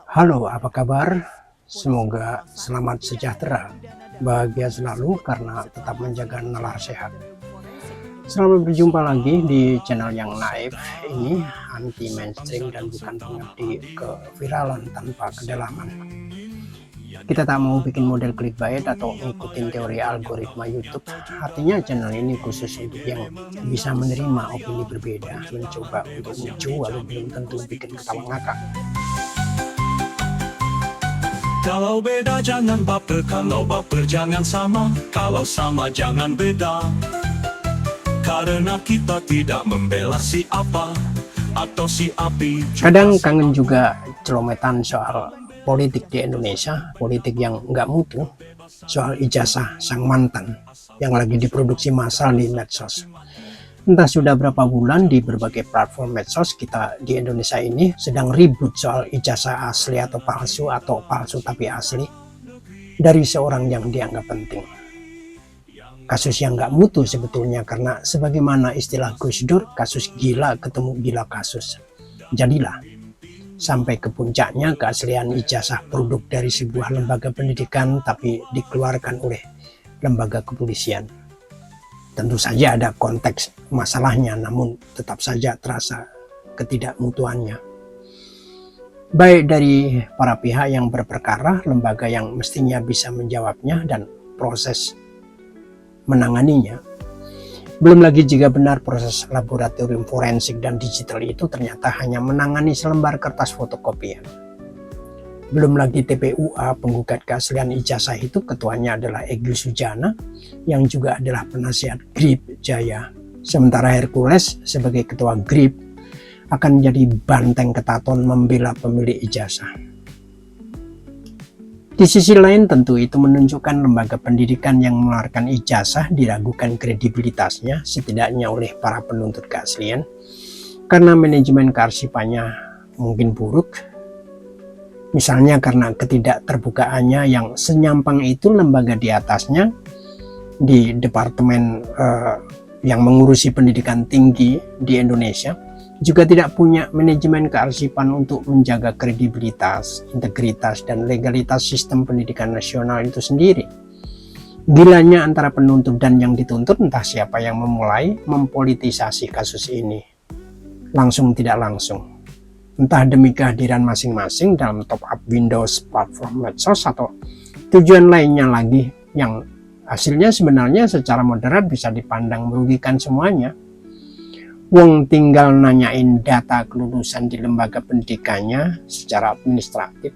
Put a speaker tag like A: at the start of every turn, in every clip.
A: Halo, apa kabar? Semoga selamat sejahtera, bahagia selalu karena tetap menjaga nalar sehat. Selamat berjumpa lagi di channel yang naif ini, anti mainstream dan bukan pengabdi keviralan tanpa kedalaman. Kita tak mau bikin model clickbait atau ngikutin teori algoritma YouTube. Artinya channel ini khusus untuk yang bisa menerima opini berbeda, mencoba untuk lucu walau belum tentu bikin ketawa ngakak.
B: Kalau beda jangan baper, kalau baper jangan sama, kalau sama jangan beda. Karena kita tidak membela si apa atau si api.
A: Kadang kangen juga celometan soal politik di Indonesia, politik yang nggak mutu, soal ijazah sang mantan yang lagi diproduksi massal di medsos. Entah sudah berapa bulan di berbagai platform medsos kita di Indonesia ini sedang ribut soal ijazah asli atau palsu tapi asli dari seorang yang dianggap penting. Kasus yang nggak mutu sebetulnya karena sebagaimana istilah Gus Dur, kasus gila ketemu gila kasus. Jadilah sampai ke puncaknya keaslian ijazah produk dari sebuah lembaga pendidikan tapi dikeluarkan oleh lembaga kepolisian. Tentu saja ada konteks masalahnya, namun tetap saja terasa ketidakmutuannya. Baik dari para pihak yang berperkara, lembaga yang mestinya bisa menjawabnya, dan proses menanganinya. Belum lagi jika benar proses laboratorium forensik dan digital itu ternyata hanya menangani selembar kertas fotokopian. Belum lagi TPUA penggugat keaslian ijazah itu ketuanya adalah Egy Sujana yang juga adalah penasihat GRIP Jaya. Sementara Hercules sebagai ketua GRIP akan menjadi banteng ketaton membela pemilik ijazah. Di sisi lain tentu itu menunjukkan lembaga pendidikan yang mengeluarkan ijazah diragukan kredibilitasnya setidaknya oleh para penuntut keaslian karena manajemen kearsipannya mungkin buruk. Misalnya karena ketidakterbukaannya yang senyampang itu lembaga di atasnya di departemen yang mengurusi pendidikan tinggi di Indonesia juga tidak punya manajemen kearsipan untuk menjaga kredibilitas, integritas, dan legalitas sistem pendidikan nasional itu sendiri. Gilanya antara penuntut dan yang dituntut, entah siapa yang memulai mempolitisasi kasus ini. Langsung tidak langsung. Entah demi kehadiran masing-masing dalam top up Windows platform medsos atau tujuan lainnya lagi yang hasilnya sebenarnya secara moderat bisa dipandang merugikan semuanya. Wong tinggal nanyain data kelulusan di lembaga pendidikannya secara administratif.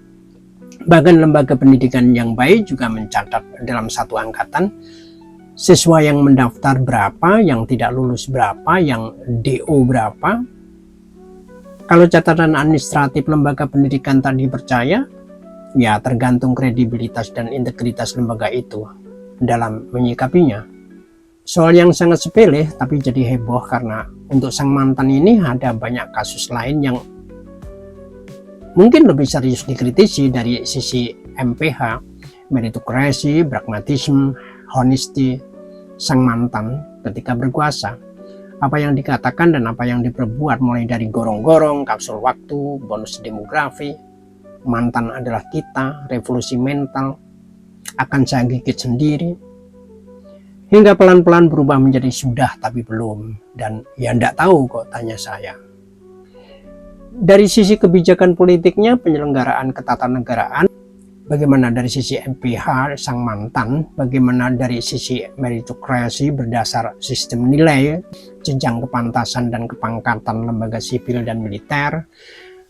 A: Bahkan lembaga pendidikan yang baik juga mencatat dalam satu angkatan siswa yang mendaftar berapa, yang tidak lulus berapa, yang DO berapa. Kalau catatan administratif lembaga pendidikan tak dipercaya, ya tergantung kredibilitas dan integritas lembaga itu dalam menyikapinya. Soal yang sangat sepele tapi jadi heboh karena untuk sang mantan ini ada banyak kasus lain yang mungkin lebih serius dikritisi dari sisi MPH, meritokrasi, pragmatisme, honesty sang mantan ketika berkuasa. Apa yang dikatakan dan apa yang diperbuat mulai dari gorong-gorong, kapsul waktu, bonus demografi, mantan adalah kita, revolusi mental, akan saya gigit sendiri, hingga pelan-pelan berubah menjadi sudah tapi belum, dan ya enggak tahu kok tanya saya. Dari sisi kebijakan politiknya, penyelenggaraan ketatanegaraan, bagaimana dari sisi MPH sang mantan, bagaimana dari sisi meritokrasi berdasar sistem nilai, jenjang kepantasan dan kepangkatan lembaga sipil dan militer,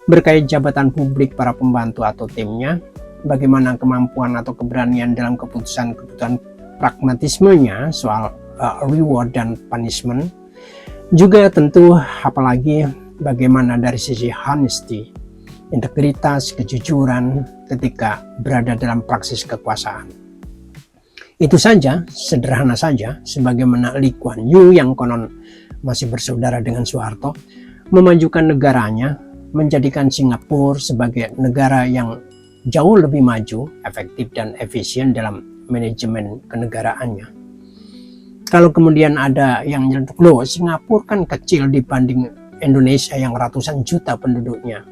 A: berkait jabatan publik para pembantu atau timnya, bagaimana kemampuan atau keberanian dalam keputusan-keputusan pragmatismenya soal reward dan punishment, juga tentu apalagi bagaimana dari sisi honesty, integritas, kejujuran ketika berada dalam praksis kekuasaan. Itu saja, sederhana saja, sebagaimana Lee Kuan Yew yang konon masih bersaudara dengan Soeharto, memajukan negaranya, menjadikan Singapura sebagai negara yang jauh lebih maju, efektif, dan efisien dalam manajemen kenegaraannya. Kalau kemudian ada yang nyelentuk, loh Singapura kan kecil dibanding Indonesia yang ratusan juta penduduknya.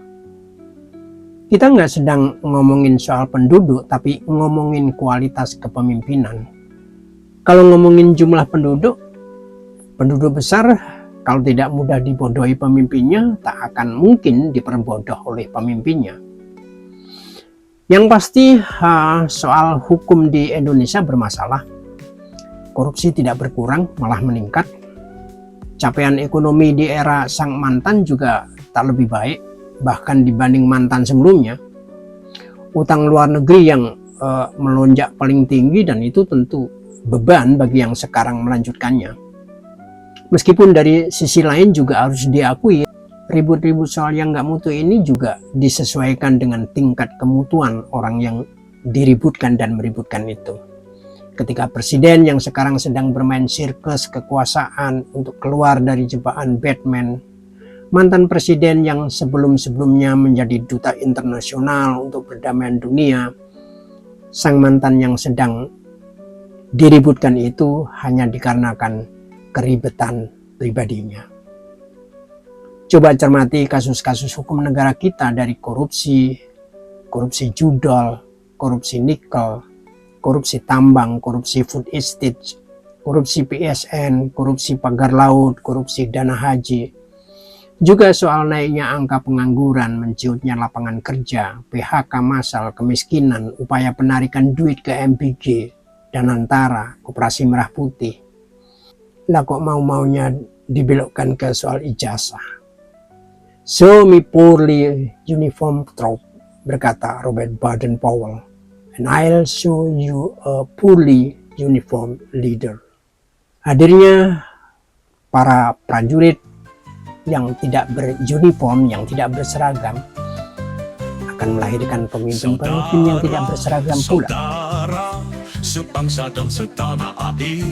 A: Kita nggak sedang ngomongin soal penduduk, tapi ngomongin kualitas kepemimpinan. Kalau ngomongin jumlah penduduk besar, kalau tidak mudah dibodohi pemimpinnya, tak akan mungkin diperbodoh oleh pemimpinnya. Yang pasti soal hukum di Indonesia bermasalah. Korupsi tidak berkurang, malah meningkat. Capaian ekonomi di era sang mantan juga tak lebih baik, bahkan dibanding mantan sebelumnya. Utang luar negeri yang melonjak paling tinggi, dan itu tentu beban bagi yang sekarang melanjutkannya. Meskipun dari sisi lain juga harus diakui, ribut-ribut soal yang nggak mutu ini juga disesuaikan dengan tingkat kemutuan orang yang diributkan dan meributkan itu. Ketika presiden yang sekarang sedang bermain sirkus kekuasaan untuk keluar dari jebakan Batman, mantan presiden yang sebelum-sebelumnya menjadi duta internasional untuk perdamaian dunia, sang mantan yang sedang diributkan itu hanya dikarenakan keribetan pribadinya. Coba cermati kasus-kasus hukum negara kita, dari korupsi judol, korupsi nikel, korupsi tambang, korupsi food estate, korupsi PSN, korupsi pagar laut, korupsi dana haji. Juga soal naiknya angka pengangguran, menciutnya lapangan kerja, PHK massal, kemiskinan, upaya penarikan duit ke MBG, Danantara, Koperasi Merah Putih. Lah kok mau-maunya dibelokkan ke soal ijazah. "Show me poorly uniform troop," berkata Robert Baden-Powell, "and I'll show you a poorly uniform leader." Hadirnya para prajurit yang tidak beruniform, yang tidak berseragam, akan melahirkan pemimpin-pemimpin yang tidak berseragam pula.
B: Saudara, sebangsa dan setanah air,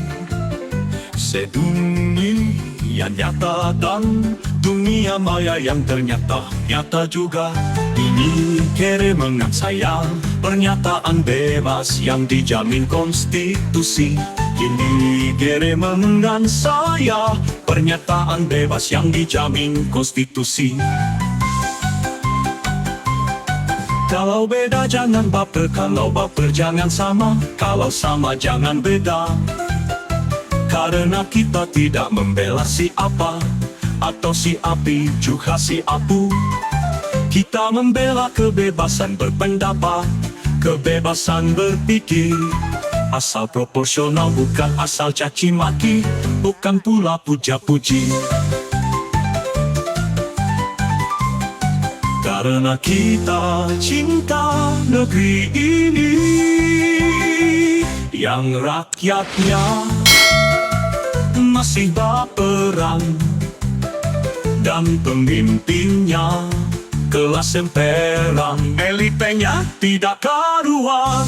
B: sedunia nyata dan dunia maya yang ternyata nyata juga. Ini kiriman saya, pernyataan bebas yang dijamin konstitusi. Ini kiriman saya, pernyataan bebas yang dijamin konstitusi. Kalau beda jangan baper, kalau baper jangan sama, kalau sama jangan beda. Karena kita tidak membela si apa atau si api juga si apu. Kita membela kebebasan berpendapat, kebebasan berpikir. Asal proporsional, bukan asal caci maki, bukan pula puja-puji. Karena kita cinta negeri ini, yang rakyatnya masih baperan, dan pemimpinnya kelas emperan, elitenya tidak karuan.